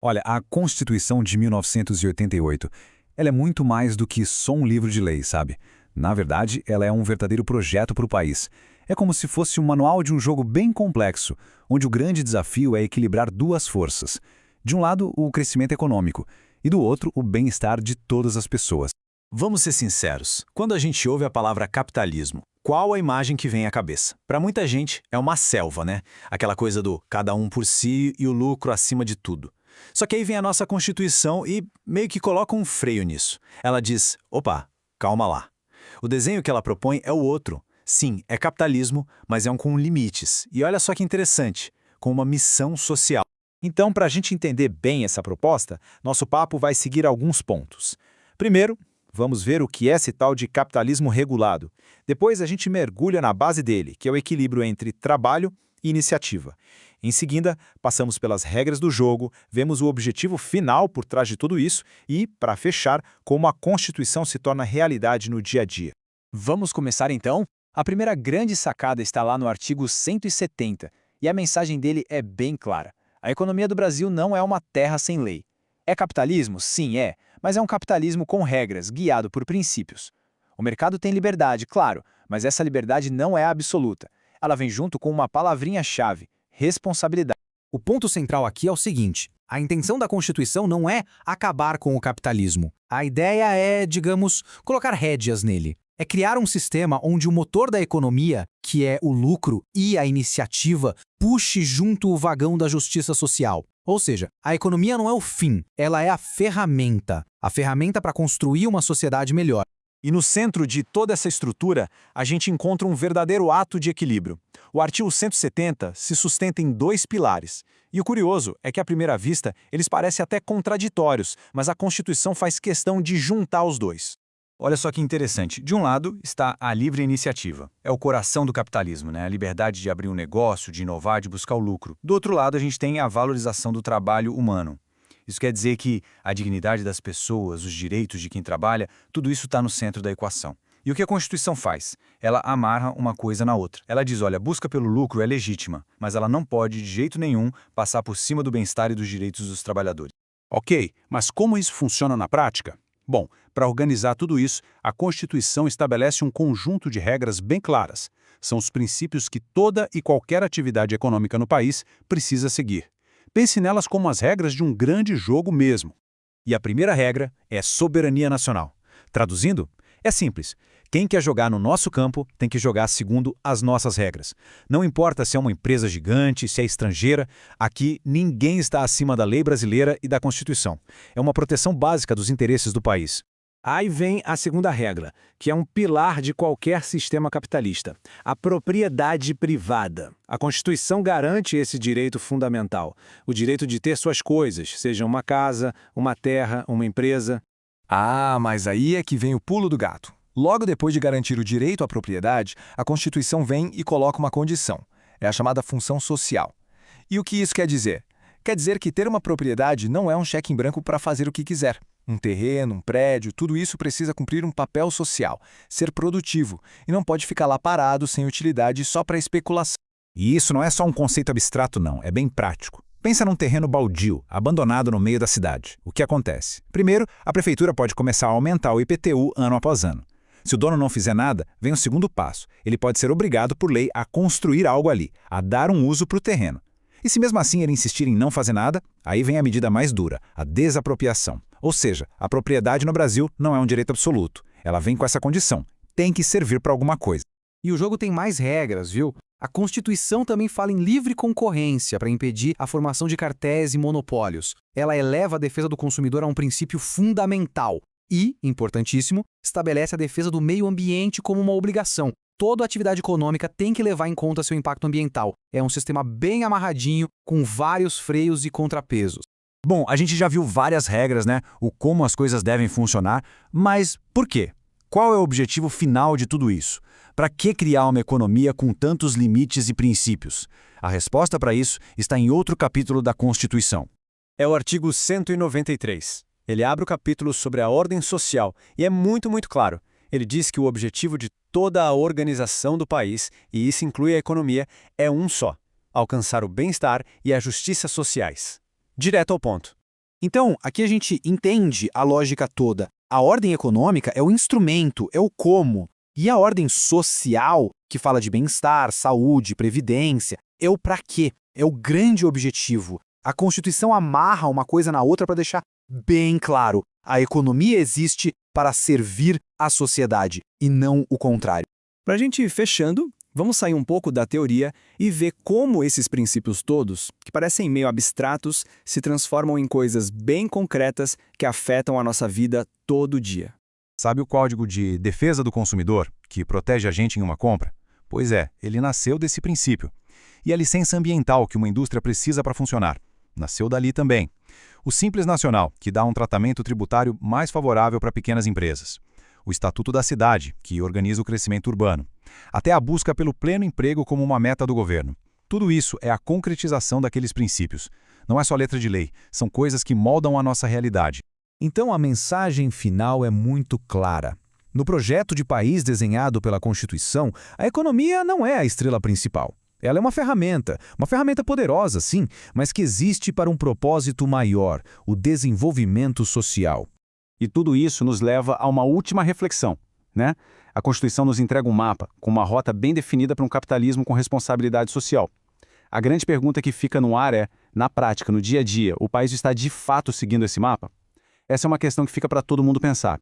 Olha, a Constituição de 1988, ela é muito mais do que só um livro de lei, sabe? Na verdade, ela é um verdadeiro projeto para o país. É como se fosse um manual de um jogo bem complexo, onde o grande desafio é equilibrar duas forças. De um lado, o crescimento econômico, e do outro, o bem-estar de todas as pessoas. Vamos ser sinceros, quando a gente ouve a palavra capitalismo, qual a imagem que vem à cabeça? Para muita gente, é uma selva, né? Aquela coisa do cada um por si e o lucro acima de tudo. Só que aí vem a nossa Constituição e meio que coloca um freio nisso. Ela diz, opa, calma lá. O desenho que ela propõe é o outro. Sim, é capitalismo, mas é um com limites. E olha só que interessante, com uma missão social. Então, para a gente entender bem essa proposta, nosso papo vai seguir alguns pontos. Primeiro, vamos ver o que é esse tal de capitalismo regulado. Depois, a gente mergulha na base dele, que é o equilíbrio entre trabalho e iniciativa. Em seguida, passamos pelas regras do jogo, vemos o objetivo final por trás de tudo isso e, para fechar, como a Constituição se torna realidade no dia a dia. Vamos começar então? A primeira grande sacada está lá no artigo 170, e a mensagem dele é bem clara. A economia do Brasil não é uma terra sem lei. É capitalismo? Sim, é, mas é um capitalismo com regras, guiado por princípios. O mercado tem liberdade, claro, mas essa liberdade não é absoluta. Ela vem junto com uma palavrinha-chave: responsabilidade. O ponto central aqui é o seguinte: a intenção da Constituição não é acabar com o capitalismo. A ideia é, digamos, colocar rédeas nele. É criar um sistema onde o motor da economia, que é o lucro e a iniciativa, puxe junto o vagão da justiça social. Ou seja, a economia não é o fim, ela é a ferramenta para construir uma sociedade melhor. E no centro de toda essa estrutura, a gente encontra um verdadeiro ato de equilíbrio. O artigo 170 se sustenta em dois pilares. E o curioso é que, à primeira vista, eles parecem até contraditórios, mas a Constituição faz questão de juntar os dois. Olha só que interessante. De um lado está a livre iniciativa. É o coração do capitalismo, né? A liberdade de abrir um negócio, de inovar, de buscar o lucro. Do outro lado, a gente tem a valorização do trabalho humano. Isso quer dizer que a dignidade das pessoas, os direitos de quem trabalha, tudo isso está no centro da equação. E o que a Constituição faz? Ela amarra uma coisa na outra. Ela diz, olha, a busca pelo lucro é legítima, mas ela não pode, de jeito nenhum, passar por cima do bem-estar e dos direitos dos trabalhadores. Ok, mas como isso funciona na prática? Bom, para organizar tudo isso, a Constituição estabelece um conjunto de regras bem claras. São os princípios que toda e qualquer atividade econômica no país precisa seguir. Pense nelas como as regras de um grande jogo mesmo. E a primeira regra é soberania nacional. Traduzindo, é simples. Quem quer jogar no nosso campo tem que jogar segundo as nossas regras. Não importa se é uma empresa gigante, se é estrangeira, aqui ninguém está acima da lei brasileira e da Constituição. É uma proteção básica dos interesses do país. Aí vem a segunda regra, que é um pilar de qualquer sistema capitalista: a propriedade privada. A Constituição garante esse direito fundamental, o direito de ter suas coisas, seja uma casa, uma terra, uma empresa. Ah, mas aí é que vem o pulo do gato. Logo depois de garantir o direito à propriedade, a Constituição vem e coloca uma condição. É a chamada função social. E o que isso quer dizer? Quer dizer que ter uma propriedade não é um cheque em branco para fazer o que quiser. Um terreno, um prédio, tudo isso precisa cumprir um papel social, ser produtivo, e não pode ficar lá parado sem utilidade só para especulação. E isso não é só um conceito abstrato, não, é bem prático. Pensa num terreno baldio, abandonado no meio da cidade. O que acontece? Primeiro, a prefeitura pode começar a aumentar o IPTU ano após ano. Se o dono não fizer nada, vem o segundo passo. Ele pode ser obrigado por lei a construir algo ali, a dar um uso para o terreno. E se mesmo assim ele insistir em não fazer nada, aí vem a medida mais dura, a desapropriação. Ou seja, a propriedade no Brasil não é um direito absoluto. Ela vem com essa condição. Tem que servir para alguma coisa. E o jogo tem mais regras, viu? A Constituição também fala em livre concorrência para impedir a formação de cartéis e monopólios. Ela eleva a defesa do consumidor a um princípio fundamental. E, importantíssimo, estabelece a defesa do meio ambiente como uma obrigação. Toda atividade econômica tem que levar em conta seu impacto ambiental. É um sistema bem amarradinho, com vários freios e contrapesos. Bom, a gente já viu várias regras, né? O como as coisas devem funcionar, mas por quê? Qual é o objetivo final de tudo isso? Para que criar uma economia com tantos limites e princípios? A resposta para isso está em outro capítulo da Constituição. É o artigo 193. Ele abre o capítulo sobre a ordem social e é muito claro. Ele diz que o objetivo de toda a organização do país, e isso inclui a economia, é um só: alcançar o bem-estar e a justiça sociais. Direto ao ponto. Então, aqui a gente entende a lógica toda. A ordem econômica é o instrumento, é o como. E a ordem social, que fala de bem-estar, saúde, previdência, é o para quê, é o grande objetivo. A Constituição amarra uma coisa na outra para deixar bem claro. A economia existe para servir à sociedade e não o contrário. Para a gente ir fechando, vamos sair um pouco da teoria e ver como esses princípios todos, que parecem meio abstratos, se transformam em coisas bem concretas que afetam a nossa vida todo dia. Sabe o Código de Defesa do Consumidor, que protege a gente em uma compra? Pois é, ele nasceu desse princípio. E a licença ambiental que uma indústria precisa para funcionar nasceu dali também. O Simples Nacional, que dá um tratamento tributário mais favorável para pequenas empresas. O Estatuto da Cidade, que organiza o crescimento urbano. Até a busca pelo pleno emprego como uma meta do governo. Tudo isso é a concretização daqueles princípios. Não é só letra de lei, são coisas que moldam a nossa realidade. Então a mensagem final é muito clara. No projeto de país desenhado pela Constituição, a economia não é a estrela principal. Ela é uma ferramenta poderosa, sim, mas que existe para um propósito maior, o desenvolvimento social. E tudo isso nos leva a uma última reflexão, né? A Constituição nos entrega um mapa com uma rota bem definida para um capitalismo com responsabilidade social. A grande pergunta que fica no ar é, na prática, no dia a dia, o país está de fato seguindo esse mapa? Essa é uma questão que fica para todo mundo pensar.